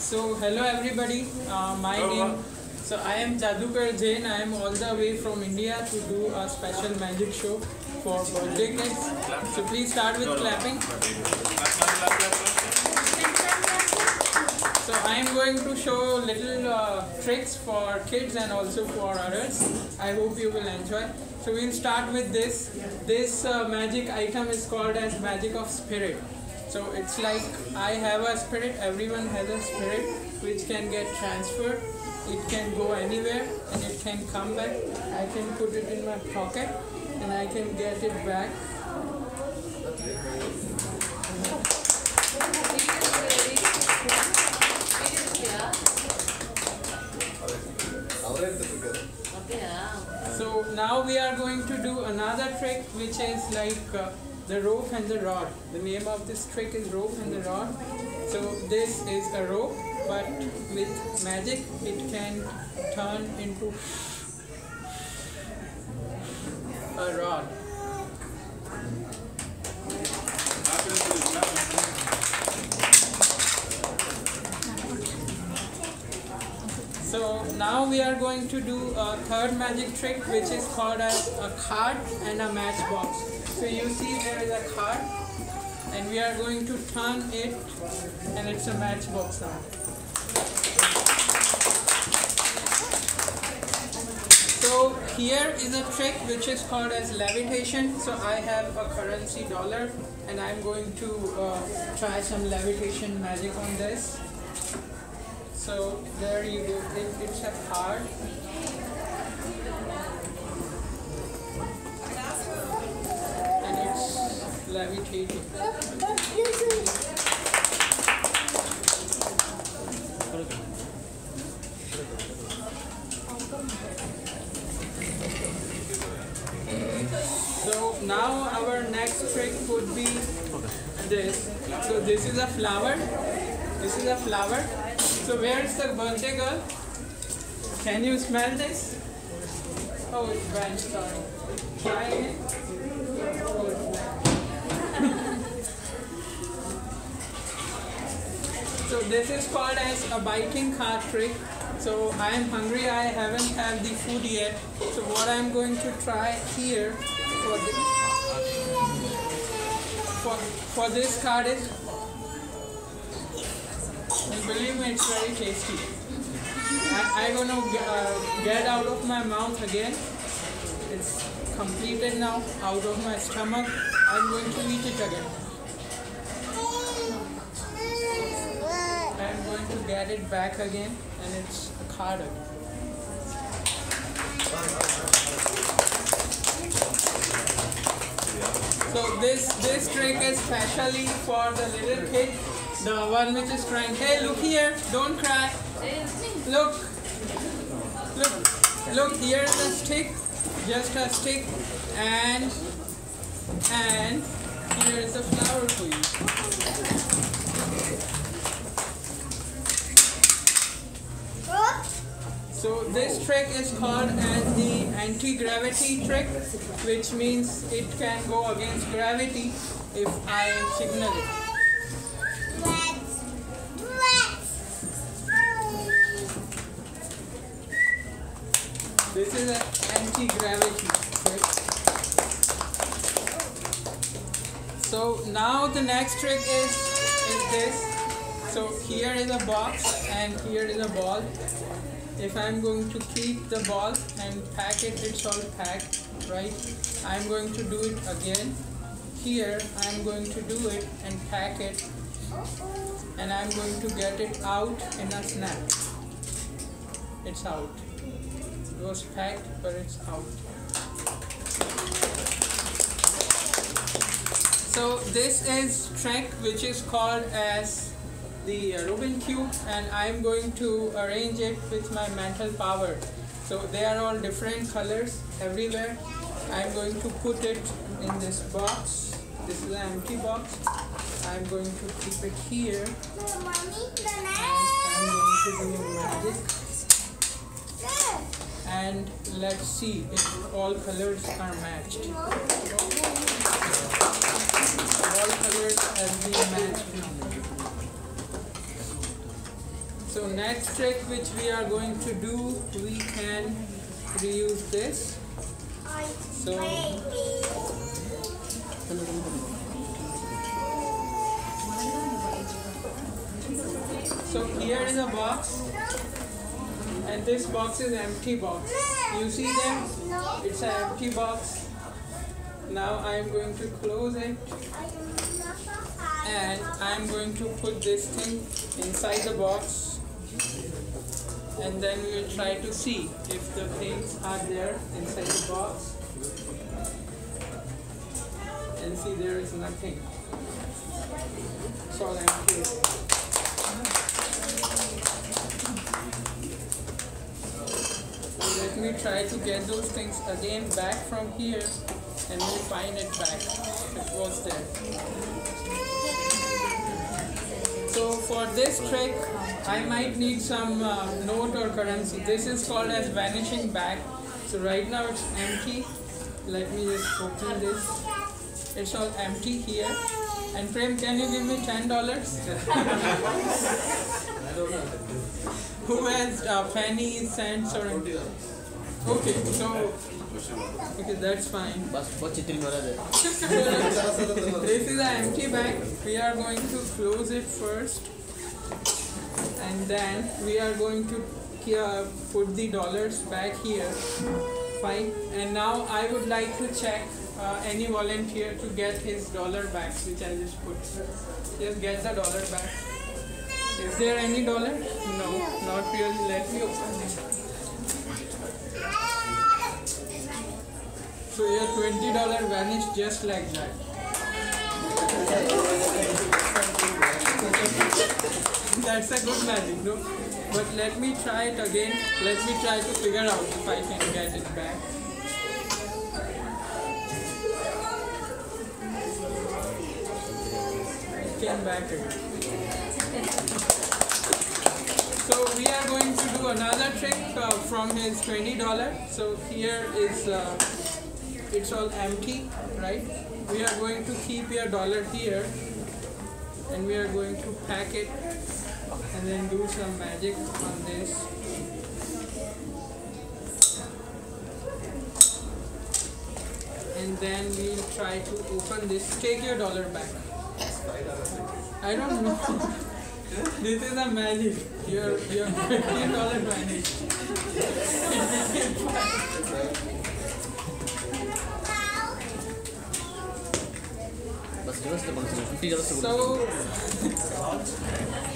So hello everybody, my name. So I am Jadukar Jain. I am all the way from India to do a special magic show for birthday kids. So please start with clapping. So I am going to show little tricks for kids and also for adults. I hope you will enjoy. So we'll start with this. This magic item is called as magic of spirit. So it's like I have a spirit, everyone has a spirit which can get transferred. It can go anywhere and it can come back. I can put it in my pocket and I can get it back. So now we are going to do another trick which is like the rope and the rod. The name of this trick is rope and the rod. So this is a rope, but with magic it can turn into a rod. So now we are going to do a third magic trick which is called as a card and a matchbox. So you see there is a card and we are going to turn it and it's a matchbox now. So here is a trick which is called as levitation. So I have a currency dollar and I'm going to try some levitation magic on this. So there you go, it's a card. And it's levitating. So now our next trick would be this. So this is a flower. This is a flower. So where is the birthday girl? Can you smell this? Oh, it's bad, sorry. Try it. Oh, it's bad. So this is called as a biting card trick. So I am hungry, I haven't had the food yet. So what I am going to try here for this card is, and believe me, it's very tasty. I'm going to get out of my mouth again. It's completed now, out of my stomach. I'm going to eat it again. I'm going to get it back again and it's a card again. So this trick is specially for the little kid. The one which is crying, hey, look here, don't cry. Look, here is a stick, just a stick, and here is a flower for you. So this trick is called as the anti-gravity trick, which means it can go against gravity if I signal it. This is an anti-gravity trick. So now the next trick is this. So here is a box and here is a ball. If I'm going to keep the ball and pack it, it's all packed, right? I'm going to do it again. Here I'm going to do it and pack it, and I'm going to get it out in a snap. It's out. It was packed, but it's out. So this is trick which is called as the Rubin cube, and I am going to arrange it with my mental power. So they are all different colors everywhere. I am going to put it in this box. This is an empty box. I am going to keep it here. And I am going to do magic. And let's see if all colors are matched. All colors have been matched now. So next trick which we are going to do, we can reuse this. So here is a box, and this box is empty box. You see them? It's an empty box. Now I am going to close it, and I am going to put this thing inside the box, and then we will try to see if the things are there inside the box. And see, there is nothing. It's all empty. Let me try to get those things again back from here, and we'll find it back. It was there. So for this trick, I might need some note or currency. This is called as vanishing bag. So right now it's empty. Let me just open this. It's all empty here. And Prem, can you give me $10? Who has pennies, cents, or anything? Okay, so okay, that's fine. This is an empty bag. We are going to close it first, and then we are going to put the dollars back here. Fine. And now I would like to check any volunteer to get his dollar back, which I just put. Just get the dollar back. Is there any dollar? No, not really. Let me open it. So your $20 vanished just like that. That's a good magic, no? But let me try it again. Let me try to figure out if I can get it back. It came back again. So we are going to do another trick from his $20. So here is it's all empty, right? We are going to keep your dollar here, and we are going to pack it and then do some magic on this. And then we'll try to open this. Take your dollar back. I don't know. This is a magic. Your $15 vanished.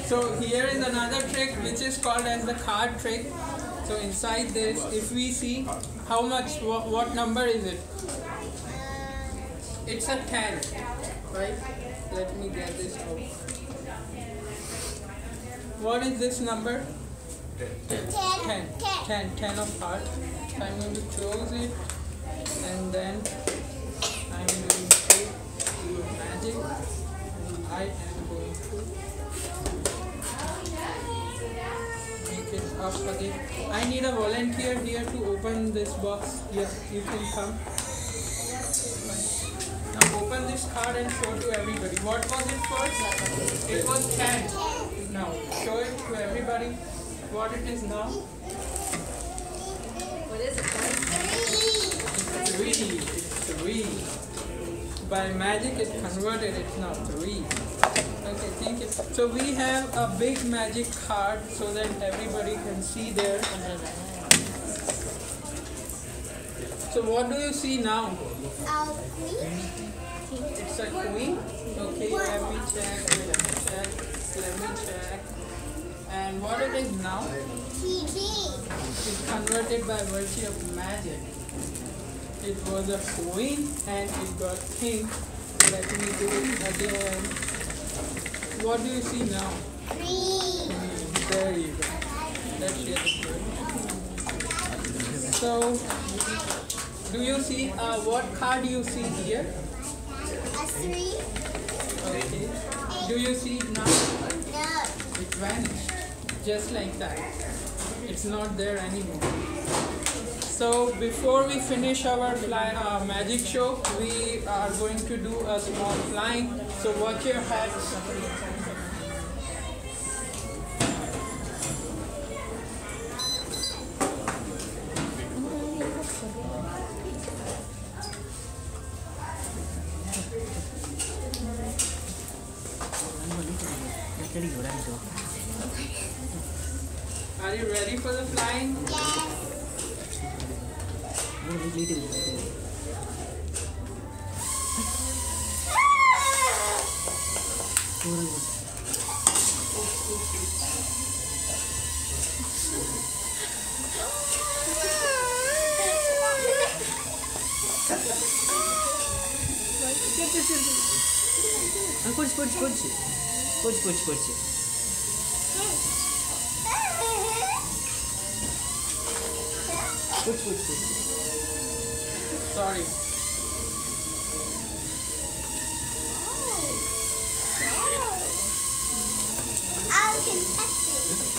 So here is another trick which is called as the card trick. So inside this, if we see how much, what number is it? It's a 10, right? Let me get this out. What is this number? 10 of hearts. So I'm going to close it, and then I'm going to do magic, and I am going to make it up again. I need a volunteer here to open this box. Yeah, you can come. Now open this card and show to everybody. What was it first? It was 10. Now show it to everybody what it is now. What is it? 3. It's 3. By magic it converted, it's now 3. Okay, thank you. So we have a big magic card so that everybody can see there. So what do you see now? It's a queen. Okay, let me check. And what it is now? It's converted by virtue of magic. It was a queen and it got king. Let me do it again. What do you see now? 3. There you go. That's really good. So, do you see what card do you see here? A 3. Okay. Do you see it now? No. It vanished. Just like that. It's not there anymore. So before we finish our magic show, we are going to do a small flying. So watch your heads. Are you ready for the flying? Sorry. I can touch it.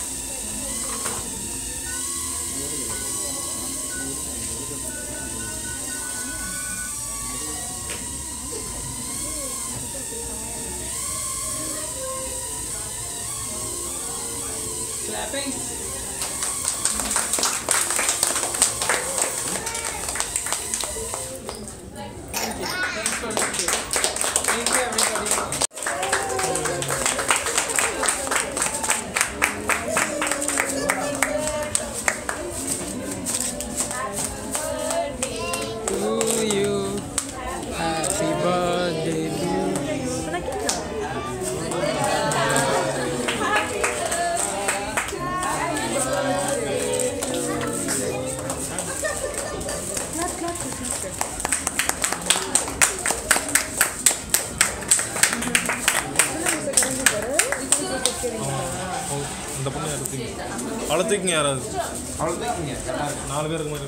Clapping. Thank you. Thanks for listening. Thank you, everybody. To you, happy birthday to you. அந்த பொண்ணு எடுத்தீங்க அழுத்திக்கிங்க யாராவது அழுத்திக்கிங்க 4 பேருக்கு மாதிரி